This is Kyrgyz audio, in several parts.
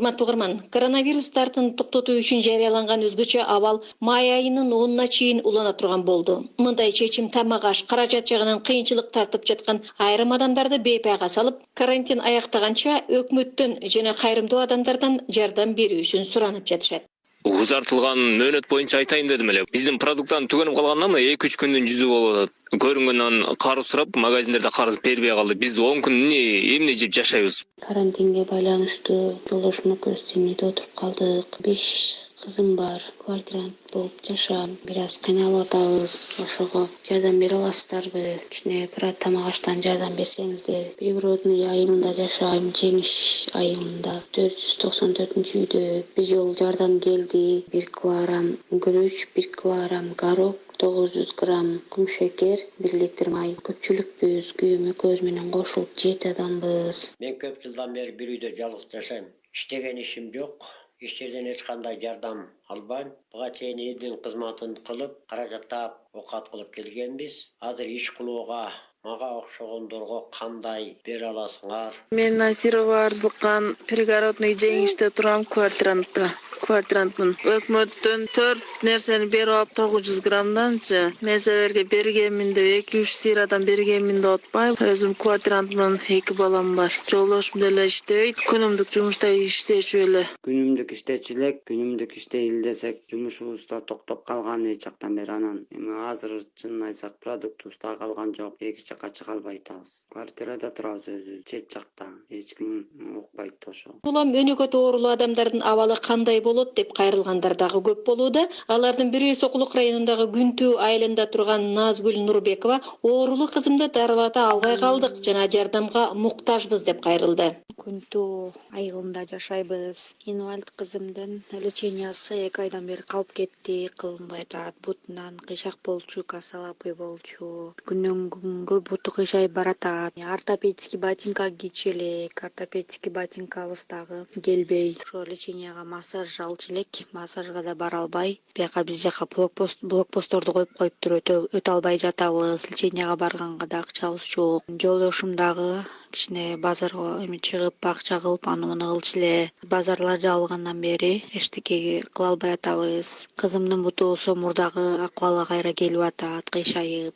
Урматтуу угарман, коронавирус тартын токтотуу үчүн жарыяланган өзгөчө абал май айынын 10-на чейин улана турган болду. Мындай чечим тамак аш, каражат жагынан кыйынчылык тартып жаткан айрым адамдарды бейпайга салып, карантин аяктаганча өкмөттөн жана кайрымдуу адамдардан жардам берүүсүн суранып жатышат. Узартылган мөөнөт боюнча айтайын дедим эле. Биздин продукттан түгөнүп калганына 2-3 күндүн жүзү болуп атат. Көрүнгөндөн карыз сурап, магазиндерде карыз бербей калды. Биз 10 күн эмне жеп жашайбыз? Карантинге байланыштуу жолдошумдун көзтүмүндө отуруп калдык. 5 кызым бар, квартирант болуп жашайм. Бир аз кыйналып атабыз. Ошого жардам бере аласыздарбы? Кичине бир тамак аштан жардам берсеңиздер. Природный айылында жашайм, Жеңиш айылында. 494-үйдө бир жолу жардам келди. 1 килограмм күрүч, 1 килограмм горох, 900 грамм кум шекер, 1 литр май. Көпчүлүкпүз, күйөөмө көз менен кошулуп 7 адамбыз. Мен көп жылдан бери бир үйдө жалгыз жашайм. Иштеген ишим жок. Эч жерден эч кандай жардам албайм. Буга чейин элдин кызматын кылып, каражаттап, окат кылып келгенбиз. Азыр иш кылууга мага окшогондорго кандай бере аласыңар? Мен Насирова Арзыкан, пригородный Жеңиште турам, квартирантмын. Өкмөттөн 4 нерсени берип алып 900 граммданчы мезелерге бергенмин деп 2-3 сыйрадан бергенмин деп атпайм. Өзүм квартирантмын, 2 балам бар. Жолдошум деле иштебейт, күнүмдүк жумушта иштечү эле. Күнүмдүк иштечү элек, күнүмдүк иштейли десек, жумушубуз да токтоп калган эч жактан бери анан. Эми азыр чынын айтсак, продуктубуз да калган жок. Эки жакка чыга албай атабыз. Квартирада турабыз өзүбүз, чет жакта. Эч ким укпайт ошо. Улам өнүгөт оорулуу адамдардын абалы кандай болот деп кайрылгандар дагы көп болууда. Алардын бирөө Сокулук районундагы Күнтүү айылында турган Назгүл Нурбекова оорулуу кызымды дарылата албай калдык жана жардамга муктажбыз деп кайрылды. Күнтүү айылында жашайбыз. Инвалид кызымдын лечениясы 2 айдан бери калып кетти, кылынбай атат. Бутунан кыйшак болчу, косолапый болчу. Күндөн күнгө буту кыйшайып баратат. Ортопедический ботинка кийчү элек, ортопедический ботинкабыз дагы келбей. Ошо леченияга массаж алчу элек, массажга да бара албай. Бияка биз жака блокпостторду коюп туруп өтө албай жатабыз. Леченияга барганга да акчабыз жок. Жолдошум дагы кичине базарга чыгып, акча кылып, аны муну кылчу эле. Базарлар жабылгандан бери эчтеке кыла албай атабыз. Кызымдын бутусу мурдагы акыбалы кайра келип атат, кыйшайып.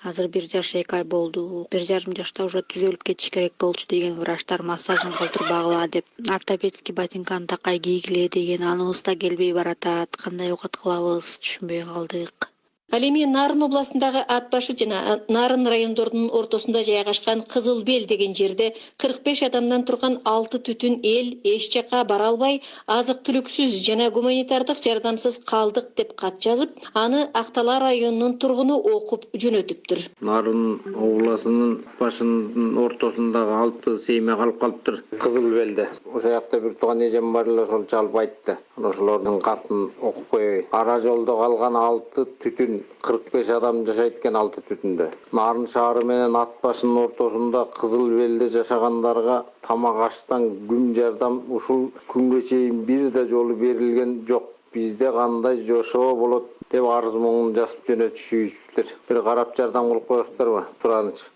Азыр 1 жаш 2 ай болду. 1,5 жашта уже түзөлүп кетиш керек болчу деген врачтар массажын кылдырбагыла деп. Ортопедический ботинканы такай кийгиле деген, аныбыз да келбей баратат. Кандай окат кылабыз, түшүнбөй калдык. Ал эми Нарын областындагы Ат башы жана Нарын райондорунун ортосунда жайгашкан Кызыл Бел деген жерде 45 адамдан турган 6 түтүн эл эч жака бара албай, азык-түлүксүз жана гуманитардык жардамсыз калдык деп кат жазып, аны Актала районунун тургуну окуп жөнөтүптүр. Нарын областынын башынын ортосундагы 6 сейме калып калыптыр. Кызыл Белде. Ошол жакта бир тууган эжем бар эле, ошол чалып айтты. Ошолордун катын окуп коеюн. Ара жолдо калган 6 түтүн 45 адам жашайт экен 6 түтүндө. Нарын шаары менен Ат башынын ортосунда Кызыл Белде жашагандарга тамак аштан күн жардам ушул күнгө чейин бир да жолу берилген жок. Бизде кандай жашоо болот деп арыз муңун жазып жөнөтүшүптүр. Бир карап жардам кылып коесуздарбы? Туранычы.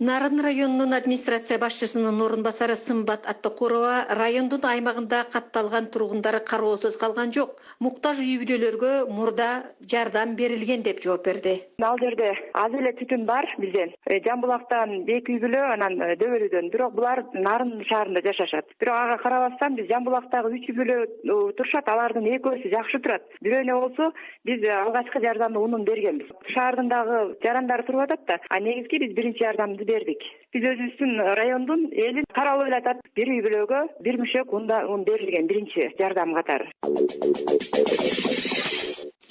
Нарын районунун администрация башчысынын орун басары Сымбат Аттакурова райондун аймагында катталган тургундары кароосуз калган жок. Муктаж үй бүлөлөргө мурда жардам берилген деп жооп берди. Ал жерде аз эле түтүн бар бизден. Жамбулактан 2 үй бүлө, анан Дөбөлүдөн. Бирок булар Нарын шаарында жашашат. Бирок ага карабастан биз Жамбулактагы 3 үй бүлө турушат, алардын экөөсү жакшы турат. Бирөөнө болсо биз алгачкы жардамды унун бергенбиз. Шаардын дагы жарандары туруп атат да, а негизги биз биринчи жардамды бердик. Биз өзүбүздүн райондун элин каралып эле атат. Бир үй бүлөгө 1 мүшөк ун берилген биринчи жардам катары.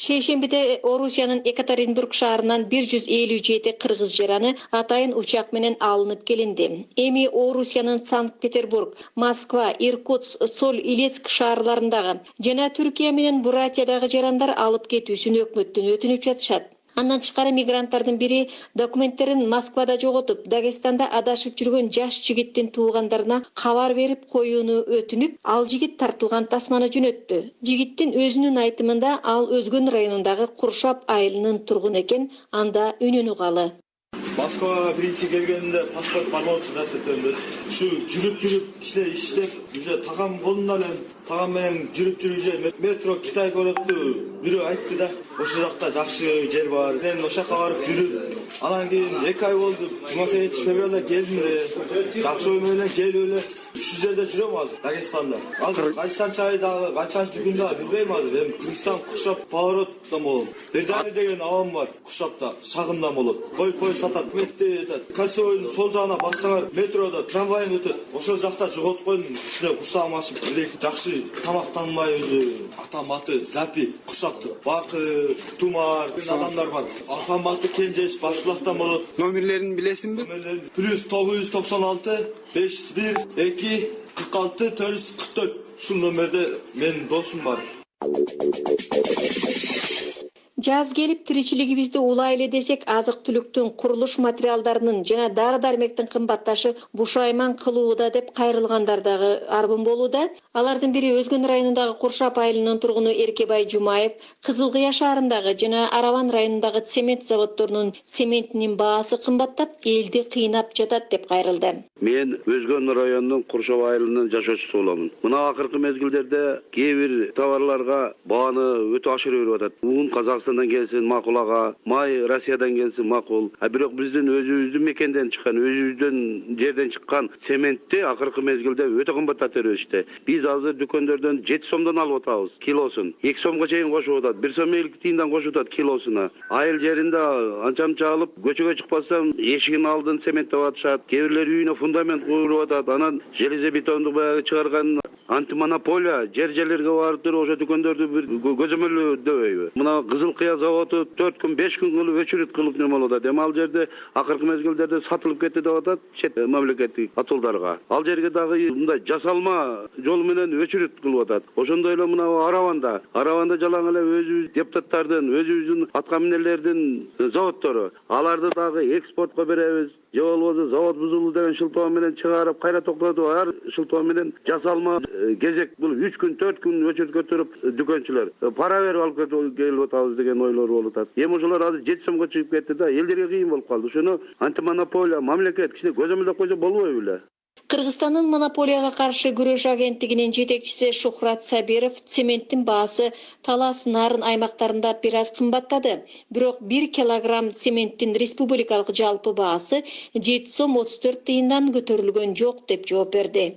Шейшембиде Орусиянын Екатеринбург шаарынан 157 кыргыз жараны атайын учак менен алынып келинди. Эми Орусиянын Санкт-Петербург, Москва, Иркутск, Соль-Илецк шаарларындагы жана Түркия менен Буратиядагы жарандар алып кетүүсүн өкмөттөн өтүнүп жатышат. Андан тышкары мигранттардын бири документтерин Москвада жоготуп, Дагестанда адашып жүргөн жаш жигиттин туугандарына кабар берип коюуну өтүнүп, ал жигит тартылган тасманы жөнөттү. Жигиттин өзүнүн айтымында ал Өзгөн районундагы Куршап айылынын тургуну экен, анда үнөнү калы. Москвага биринчи келгенде паспорт бармоочу нерседенбиз. Ушу жүрүп кичине иштеп, уже тагам колуна элем тагам менен жүрүп метро Китай көрөттү. Бирөө айтты да, ошол жакта жакшы жер бар. Мен ошол жака барып жүрүп, анан кийин 2 ай болду. 28 февралда келдим эле. Жакшы ой менен келип эле ушул жерде жүрөм азыр, Дагестанда. Азыр кайчанча ай дагы, кайчанча күн дагы билбейм азыр. Эми Кыргызстан Кушап повороттон болом. Бердани деген абам бар, Кушапта, шагындан болот. Кой сатат, метти айтат. Косойдун сол жагына бассаңар, метрода трамвайын өтөт. Ошол жакта жоготуп койдум. Кичине курсагым ачып, жакшы тамактанбай өзү атам аты Запи, Кушапты, Бакы, Тумар, адамдар бар. Апам аты Кенжеш, Башбулактан болот. Номерлерин билесиңби? Номерлерин плюс 996 501 2 46 444. Ушул номерде менин досум бар. Жаз келип тиричилигибизди улайлы десек, азык-түлүктүн, курулуш материалдарынын жана дары-дармектин кымбатташы бушайман кылууда деп кайрылгандар дагы арбын болууда. Алардын бири Өзгөн районундагы Куршап айылынын тургуну Эркебай Жумаев, Кызылкыя шаарындагы жана Араван районундагы цемент заводдорунун цементинин баасы кымбаттап, элди кыйнап жатат деп кайрылды. Мен Өзгөн районунун Куршап айылынын жашоочусу боломун. Мына акыркы мезгилдерде кээ бир товарларга бааны өтө ашырып берип атат. Уун Казакстандан келсин макул ага, май Россиядан келсин макул. Бирок биздин өзүбүздүн мекенден чыккан, өзүбүздүн жерден чыккан цементти акыркы мезгилде өтө кымбаттатып беришти. Биз азыр дүкөндөрдөн 7 сомдон алып атабыз килосун. 2 сомго чейин кошуп атат, 1 сом 50 тиынден кошуп атат килосуна. Айыл жеринде анча-мынча алып, көчөгө чыкпасам, эшигин алдын цементтеп атышат. Кээ бирлер үйүнө фундамент куруп атат. Анан железобетонду баягы чыгарган антимонополия жерлерге барып туруп ошо дүкөндөрдү бир көзөмөлдөбөйбү. Мына Кызылкыя заводу 4 күн 5 күн кылып өчүрүт кылып неме болуп атат. Эми ал жерде акыркы мезгилдерде сатылып кетти деп атат чет мамлекеттик атуулдарга. Ал жерге дагы мындай жасалма жол менен өчүрүт кылып атат. Ошондой эле мына Араванда жалаң эле өзүбүз депутаттардын, өзүбүздүн аткаминерлердин заводдору. Аларды дагы экспортко беребиз. Же болбосо завод бузулду деген шылтоо менен чыгарып, кайра токтотуп, ар шылтоо менен жасалма кезек бул 3 күн 4 күн өчүрүт көтөрүп дүкөнчүлөр пара берип алып келип атабыз деген ойлор болуп атат. Эми ошолор азыр 7 сомго чыгып кетти да, элдерге кыйын болуп калды. Ошону антимонополия мамлекет кичине көзөмөлдөп койсо болбойбу беле? Кыргызстандын монополияга каршы күрөш агенттигинин жетекчиси Шухрат Сабиров цементтин баасы Талас Нарын аймактарында бир аз кымбаттады. Бирок 1 килограмм цементтин республикалык жалпы баасы 7 сом 34 тыйындан көтөрүлгөн жок деп жооп берди.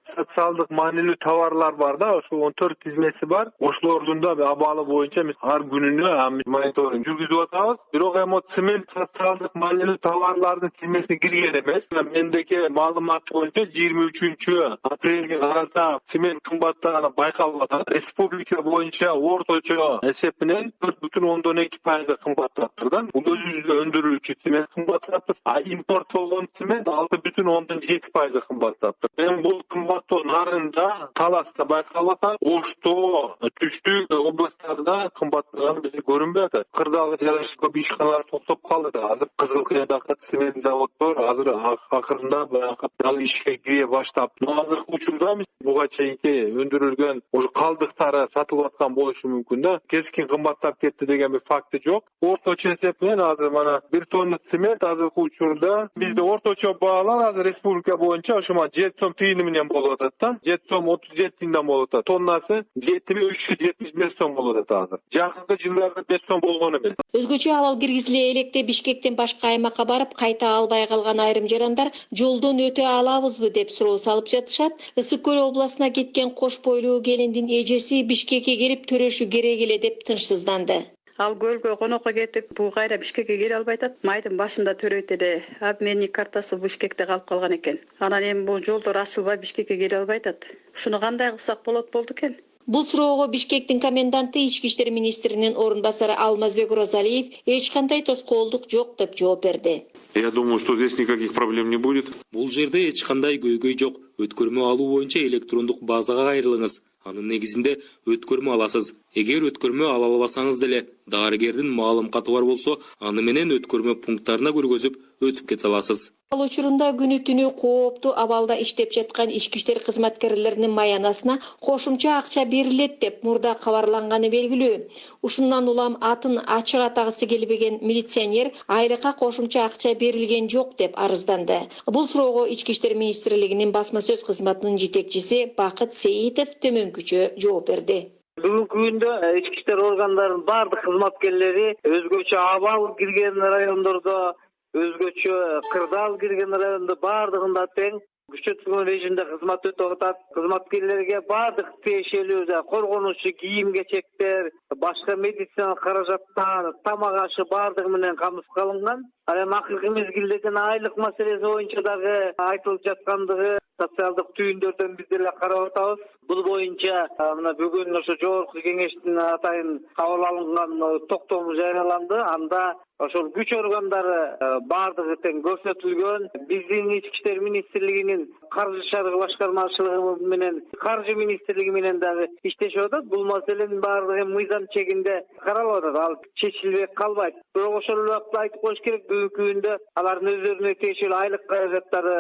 Социалдык маанилүү товарлар бар да, ошо 14 тизмеси бар. Ошолордун да абалы боюнча биз ар күнүнө мониторинг жүргүзүп атабыз. Бирок эми цемент социалдык маанилүү товарлардын тизмесине кирген эмес. Мендеки маалымат боюнча 23 апрелге карата цемент кымбаттаганы байкалып атат. Республика боюнча орточо эсеп менен 4,2% кымбаттаптыр да. Бул өзүбүздө өндүрүлүүчү цемент кымбаттаптыр. А импорт болгон цемент 6,7% кымбаттаптыр. Эми бул нарында, Таласта байкалып атат, Ошто, Түштүк областтарда кымбаттаганы бизге көрүнбөй атат. Кырдагы жарыш көп ишканалар токтоп калды. Азыр Кызылкыядагы цемент заводдор азыр акырында баягы ишке кире баштап. Азыркы учурда буга чейинки өндүрүлгөн ошо калдыктары сатылып аткан болушу мүмкүн да. Кескин кымбаттап кетти деген бир факты жок. Орточо эсеп менен азыр мана 1 тонна цемент азыркы учурда бизде орточо баалар азыр республика боюнча ошо 7 сом тыйыны менен болуп атат да. 7 сом 37 тыйындан болуп атат. Тоннасы 7375 сом болуп атат азыр. Жакынкы жылдарда 5 сом болгон эмес. Өзгөчө абал киргизиле электе Бишкектен башка аймакка барып кайта албай калган айрым жарандар жолдон өтө алабызбы деп суроо салып жатышат. Ысык Көл областына кеткен кош бойлуу келиндин эжеси Бишкекке келип төрөшү керек эле деп тынчсызданды. Ал көлгө конокко кетип, бул кайра Бишкекке келе албай атат. Майдын башында төрөйт эле. Обменник картасы Бишкекте калып калган экен. Анан эми бул жолдор ачылбай Бишкекке келе албай атат. Ушуну кандай кылсак болот болду экен? Бул суроого Бишкектин коменданты Ички иштер министринин орун басары Алмазбек Розалиев эч кандай тоскоолдук жок деп жооп берди. Я думаю, что здесь никаких проблем не будет. Бул жерде эч кандай көйгөй жок. Өткөрмө алуу боюнча электрондук базага кайрылыңыз. Анын негизинде өткөрмө аласыз. Эгер өткөрмө ала албасаңыз деле, дарыгердин маалыматы бар болсо, аны менен өткөрмө пункттарына көргөзүп, өтүп кете аласыз. Ал учурунда күнү түнү кооптуу абалда иштеп жаткан ички иштер кызматкерлеринин маянасына кошумча акча берилет деп мурда кабарланганы белгилүү. Ушундан улам атын ачык атагысы келбеген милиционер айлыкка кошумча акча берилген жок деп арызданды. Бул суроого Ички иштер министрлигинин басма сөз кызматынын жетекчиси Бакыт Сейитов төмөнкүчө жооп берди. Бүгүнкү күндө ички иштер органдарынын бардык кызматкерлери өзгөчө абал кирген райондордо, өзгөчө кырдаал кирген райондо бардыгында тең күчөтүлгөн режимде кызмат өтөп атат. Кызматкерлерге бардык тиешелүү коргонуучу кийим-кечектер, башка медициналык каражаттар, тамак ашы бардыгы менен камсыз кылынган. Ал эми акыркы мезгилде жана айлык маселеси боюнча дагы айтылып жаткандыгы социалдык түйүндөрдөн биз деле карап атабыз. Бул боюнча мына бүгүн ошо жогорку кеңештин атайын кабыл алынган токтому жарыяланды. Анда ошол күч органдары бардыгы тең көрсөтүлгөн. Биздин Ички иштер министрлигинин каржы шаргы башкармачылыгы менен каржы министрлиги менен дагы иштешип атат. Бул маселенин бардыгы мыйзам чегинде каралып атат. Ал чечилбей калбайт. Бирок ошол убакта айтып коюш керек, бүгүнкү күндө алардын өздөрүнө тиешелүү айлык каражаттары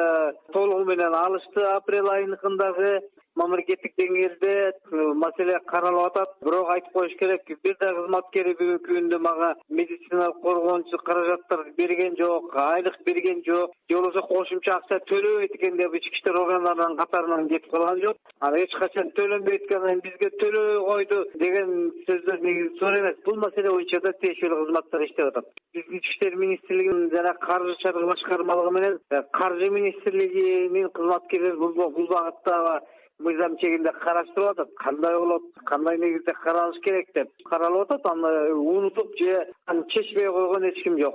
толугу менен алышты. Апрель айыныкындагы мамлекеттик деңгээлде маселе каралып атат. Бирок айтып коюш керек, бир да кызматкери бүгүнкү күндө мага медициналык коргоончу каражаттар берген жок, айлык берген жок, же болбосо кошумча акча төлөбөйт экен деп ички иштер органдарынын катарынан кетип калган жок. Аны эч качан төлөнбөйт экен, бизге төлөбөй койду деген сөздөр негизи туура эмес. Бул маселе боюнча да тиешелүү кызматтар иштеп атат. Биздин Ички иштер министрлигинин жана каржы чаргы башкармалыгы менен каржы министрлигинин кызматкерлери бул багытта мыйзам чегинде караштырып атат. Кандай болот, кандай негизде каралыш керек деп каралып атат. Аны унутуп же чечпей койгон эч ким жок.